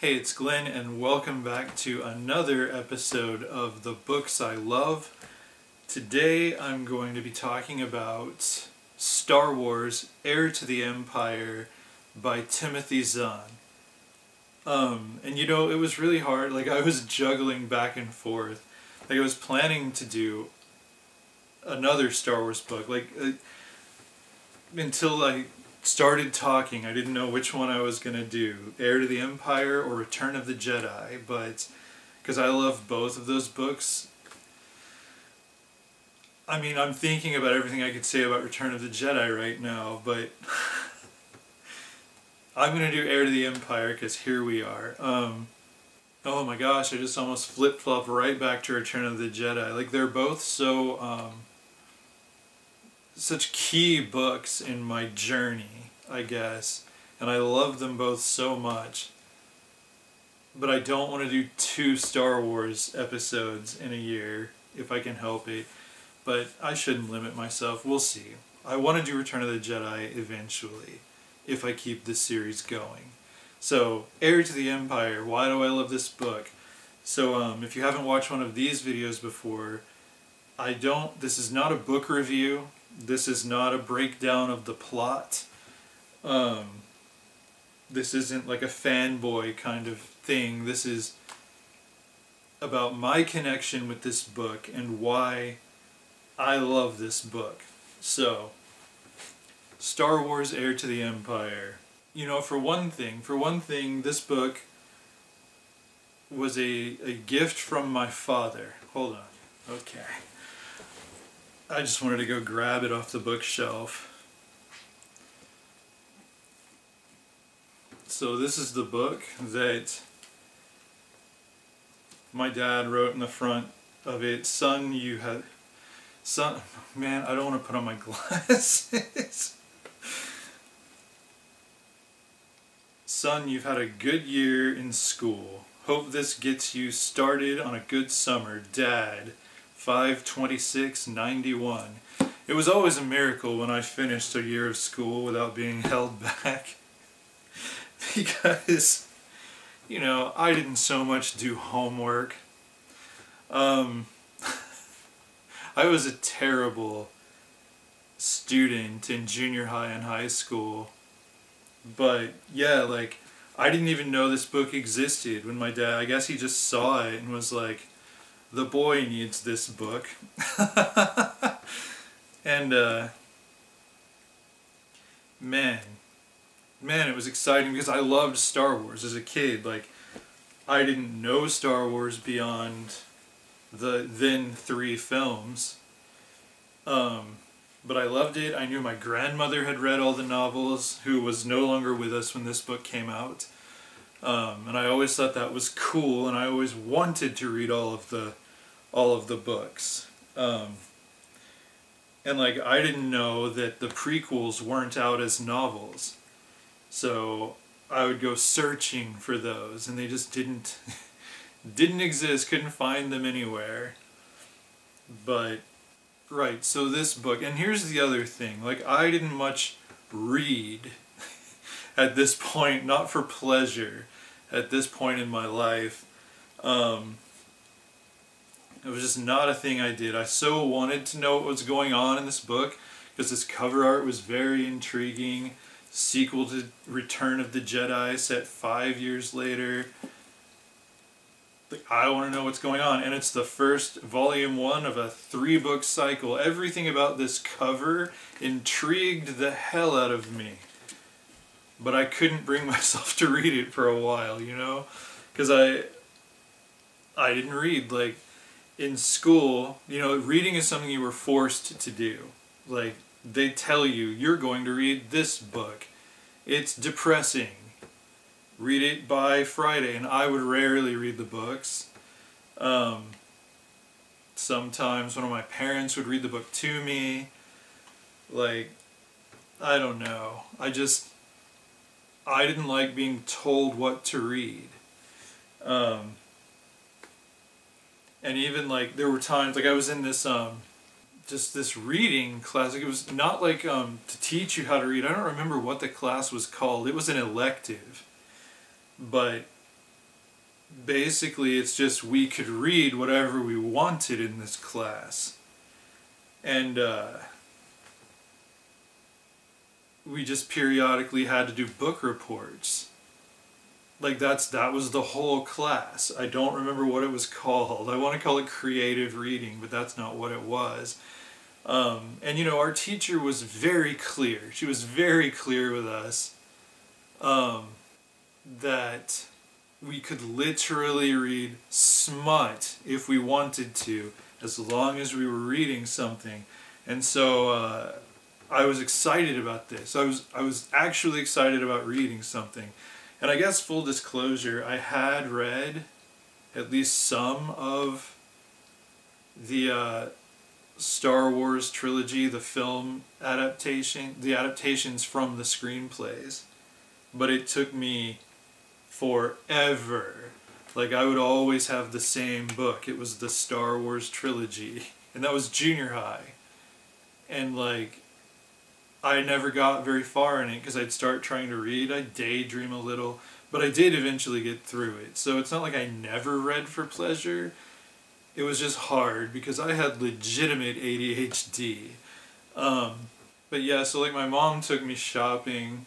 Hey, it's Glenn and welcome back to another episode of The Books I Love. Today I'm going to be talking about Star Wars: Heir to the Empire by Timothy Zahn. And you know, it was really hard. Like, I was juggling back and forth. Like, I was planning to do another Star Wars book. Until I started talking, I didn't know which one I was going to do, Heir to the Empire or Return of the Jedi, but because I love both of those books. I mean, I'm thinking about everything I could say about Return of the Jedi right now, but I'm going to do Heir to the Empire because here we are. Oh my gosh, I just almost flip-flopped right back to Return of the Jedi. Like, they're both so such key books in my journey, I guess, and I love them both so much. But I don't want to do 2 Star Wars episodes in a year if I can help it, but I shouldn't limit myself. We'll see. I want to do Return of the Jedi eventually if I keep this series going. So, Heir to the Empire, why do I love this book? So if you haven't watched one of these videos before, this is not a book review. This is not a breakdown of the plot. This isn't like a fanboy kind of thing. This is about my connection with this book and why I love this book. So, Star Wars: Heir to the Empire. You know, for one thing, this book was a gift from my father. Hold on. Okay. I just wanted to go grab it off the bookshelf. So this is the book that my dad wrote in the front of it. Son, man, I don't want to put on my glasses. Son, you've had a good year in school. Hope this gets you started on a good summer. Dad. 5/26/91. It was always a miracle when I finished a year of school without being held back. Because, you know, I didn't so much do homework. I was a terrible student in junior high and high school. But, yeah, like, I didn't even know this book existed when my dad, I guess he just saw it and was like, the boy needs this book. And, man, it was exciting because I loved Star Wars as a kid. Like, I didn't know Star Wars beyond the then 3 films. But I loved it. I knew my grandmother had read all the novels, who was no longer with us when this book came out. And I always thought that was cool, and I always wanted to read all of the books. And like, I didn't know that the prequels weren't out as novels. So I would go searching for those, and they just didn't exist, couldn't find them anywhere. But, right, so this book, and here's the other thing, like, I didn't much read at this point, not for pleasure, at this point in my life. It was just not a thing I did. I so wanted to know what was going on in this book because this cover art was very intriguing. Sequel to Return of the Jedi set 5 years later. Like, I want to know what's going on. And it's the first volume 1 of a 3-book cycle. Everything about this cover intrigued the hell out of me. But I couldn't bring myself to read it for a while, you know? Because I didn't read. Like, in school, you know, reading is something you were forced to do. Like, they tell you, you're going to read this book. It's depressing. Read it by Friday, and I would rarely read the books. Sometimes one of my parents would read the book to me. Like, I don't know. I didn't like being told what to read. And even, like, there were times, like, I was in this, just this reading class. Like, it was not like, to teach you how to read. I don't remember what the class was called. It was an elective. But basically it's just we could read whatever we wanted in this class. And we just periodically had to do book reports. Like that was the whole class. I don't remember what it was called. I want to call it creative reading, but that's not what it was. And you know, our teacher was very clear. She was very clear with us that we could literally read smut if we wanted to, as long as we were reading something. And so I was excited about this. I was actually excited about reading something. And I guess full disclosure, I had read at least some of the Star Wars trilogy, the film adaptation, the adaptations from the screenplays. But it took me forever. Like, I would always have the same book. It was the Star Wars trilogy. And that was junior high. And like, I never got very far in it because I'd start trying to read. I'd daydream a little. But I did eventually get through it. So it's not like I never read for pleasure. It was just hard because I had legitimate ADHD. But yeah, so like my mom took me shopping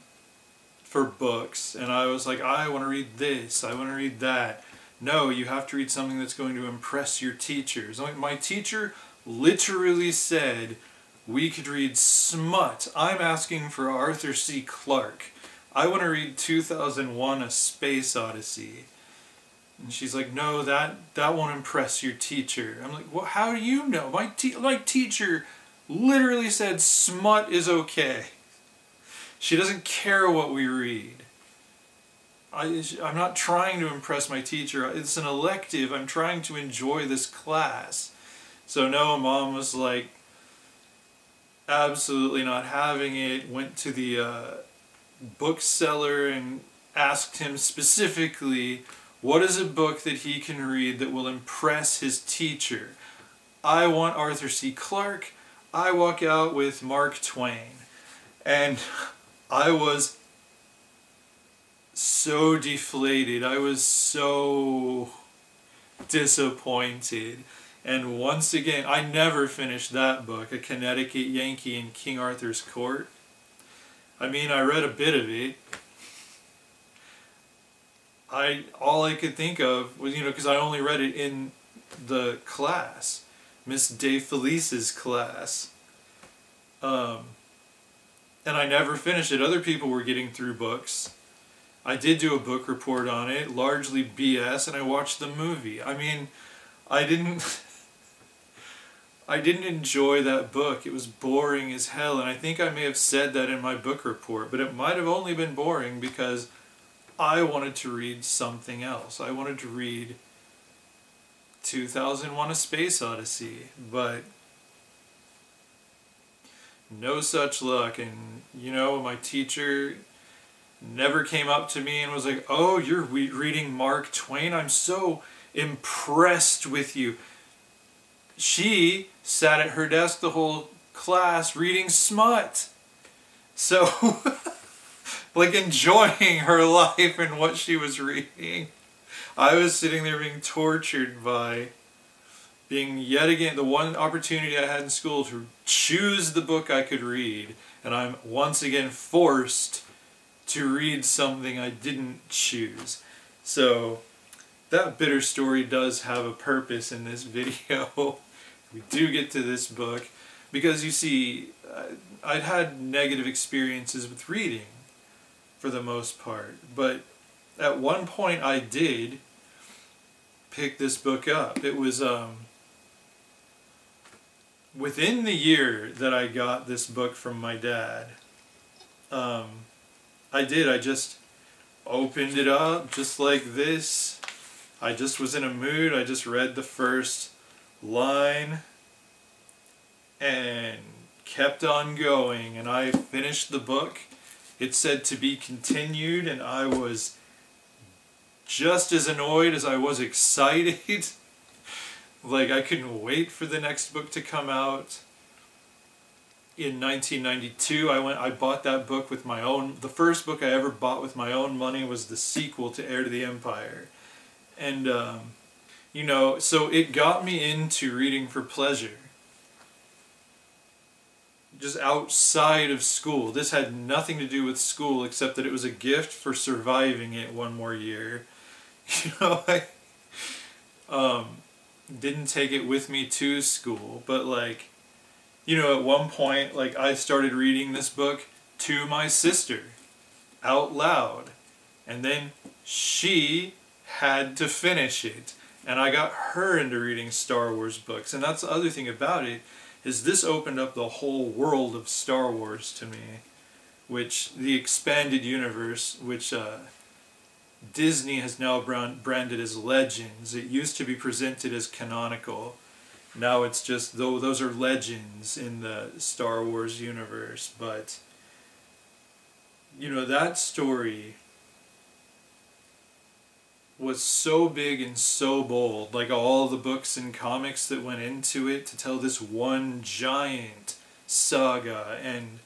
for books, and I was like, I want to read this, I want to read that. No, you have to read something that's going to impress your teachers. My teacher literally said we could read smut. I'm asking for Arthur C. Clarke. I want to read 2001: A Space Odyssey. And she's like, no, that won't impress your teacher. I'm like, well, how do you know? My teacher literally said smut is okay. She doesn't care what we read. I'm not trying to impress my teacher. It's an elective. I'm trying to enjoy this class. So no, Mom was like, absolutely not having it. Went to the bookseller and asked him specifically, what is a book that he can read that will impress his teacher? I want Arthur C. Clarke. I walk out with Mark Twain. And I was so deflated. I was so disappointed. And once again, I never finished that book, A Connecticut Yankee in King Arthur's Court. I mean, I read a bit of it. All I could think of was, because I only read it in the class, Miss De Felice's class. And I never finished it. Other people were getting through books. I did do a book report on it, largely BS, and I watched the movie. I mean, I didn't enjoy that book. It was boring as hell, and I think I may have said that in my book report, but it might have only been boring because I wanted to read something else. I wanted to read 2001: A Space Odyssey, but no such luck. And my teacher never came up to me and was like, oh, you're reading Mark Twain? I'm so impressed with you. She sat at her desk the whole class reading smut. So, like, enjoying her life and what she was reading. I was sitting there being tortured by being, yet again, the one opportunity I had in school to choose the book I could read, and I'm once again forced to read something I didn't choose. So that bitter story does have a purpose in this video. We do get to this book because, you see, I'd had negative experiences with reading for the most part, but at one point I did pick this book up. It was within the year that I got this book from my dad. I just opened it up just like this. I just was in a mood. I just read the first line and kept on going, and I finished the book. It said to be continued, and I was just as annoyed as I was excited. Like, I couldn't wait for the next book to come out. In 1992, I bought that book with my own, the first book I ever bought with my own money was the sequel to Heir to the Empire. And, you know, so it got me into reading for pleasure. Just outside of school. This had nothing to do with school except that it was a gift for surviving it one more year. You know, I didn't take it with me to school, but like, you know, at one point, like, I started reading this book to my sister out loud, and then she had to finish it, and I got her into reading Star Wars books. And that's the other thing about it, is this opened up the whole world of Star Wars to me, which the expanded universe, which Disney has now branded as Legends. It used to be presented as canonical. Now it's just, though those are legends in the Star Wars universe. But, you know, that story was so big and so bold, like all the books and comics that went into it to tell this one giant saga, and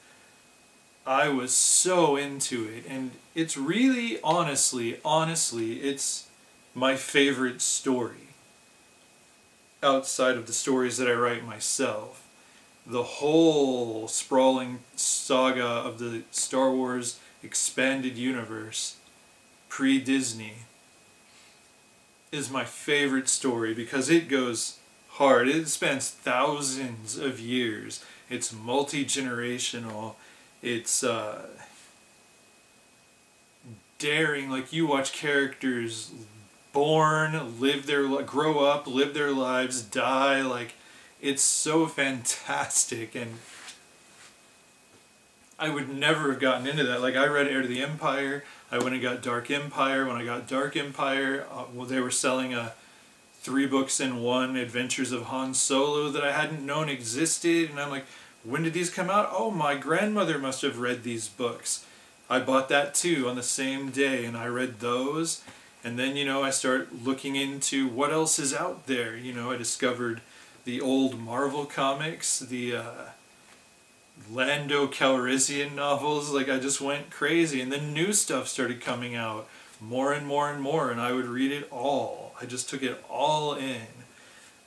I was so into it. And it's really, honestly, it's my favorite story outside of the stories that I write myself. The whole sprawling saga of the Star Wars expanded universe pre-Disney is my favorite story because it goes hard. It spans thousands of years. It's multi-generational. It's daring. Like, you watch characters born, grow up, live their lives, die. Like, it's so fantastic, and I would never have gotten into that. Like, I read Heir to the Empire. I went and got Dark Empire. When I got Dark Empire, well, they were selling 3 books in 1, Adventures of Han Solo, that I hadn't known existed. And I'm like, when did these come out? Oh, my grandmother must have read these books. I bought that too on the same day, and I read those. And then, you know, I start looking into what else is out there. You know, I discovered the old Marvel comics, the Lando Calrissian novels. Like, I just went crazy, and then new stuff started coming out, more and more and more, and I would read it all. I just took it all in.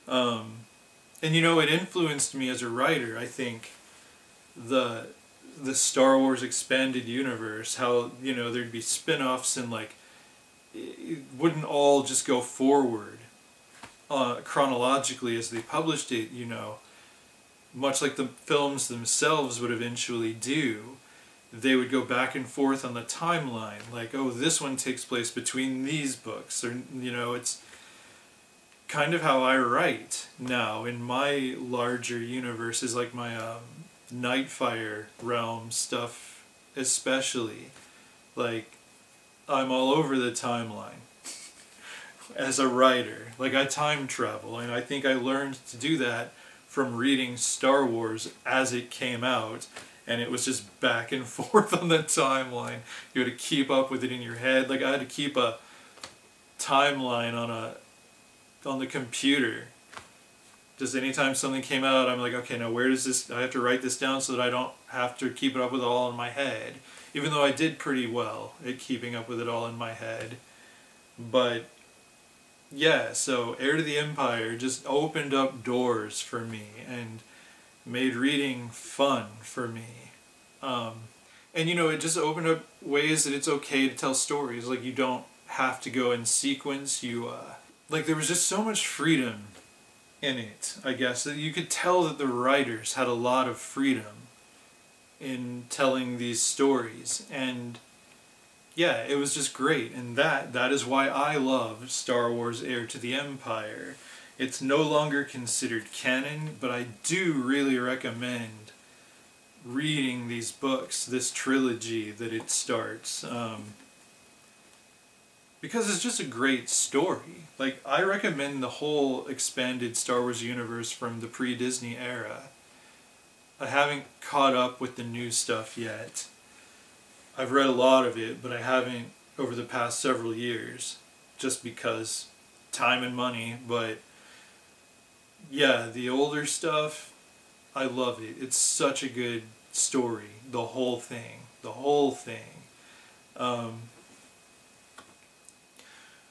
And you know, it influenced me as a writer. I think the Star Wars expanded universe, how, you know, there'd be spin-offs, and like, it wouldn't all just go forward chronologically as they published it, you know. Much like the films themselves would eventually do, they would go back and forth on the timeline. Like, oh, this one takes place between these books. Or, you know, it's kind of how I write now in my larger universe, is like my Nightfire realm stuff especially. Like, I'm all over the timeline as a writer. Like, I time travel, and I think I learned to do that from reading Star Wars as it came out, and it was just back and forth on the timeline. You had to keep up with it in your head. Like, I had to keep a timeline on the computer. Just anytime something came out, I'm like, okay, now where does this, I have to write this down so that I don't have to keep it up with it all in my head. Even though I did pretty well at keeping up with it all in my head. But yeah, so Heir to the Empire just opened up doors for me and made reading fun for me. And you know, it just opened up ways that it's okay to tell stories. Like, you don't have to go in sequence. Like, there was just so much freedom in it, I guess, that you could tell that the writers had a lot of freedom in telling these stories. And yeah, it was just great, and that is why I love Star Wars Heir to the Empire. It's no longer considered canon, but I do really recommend reading these books, this trilogy that it starts, because it's just a great story. Like, I recommend the whole expanded Star Wars universe from the pre-Disney era. I haven't caught up with the new stuff yet. I've read a lot of it, but I haven't over the past several years, just because time and money. But yeah, the older stuff, I love it. It's such a good story, the whole thing.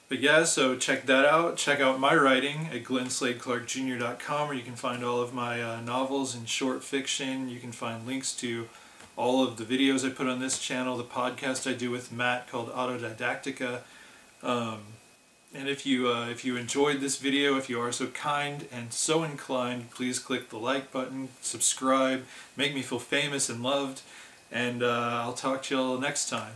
But yeah, so check that out. Check out my writing at glennslade-clark-jr.com, where you can find all of my novels and short fiction. You can find links to all of the videos I put on this channel, the podcast I do with Matt called Autodidactica. And if you enjoyed this video, if you are so kind and so inclined, please click the like button, subscribe, make me feel famous and loved, and I'll talk to y'all next time.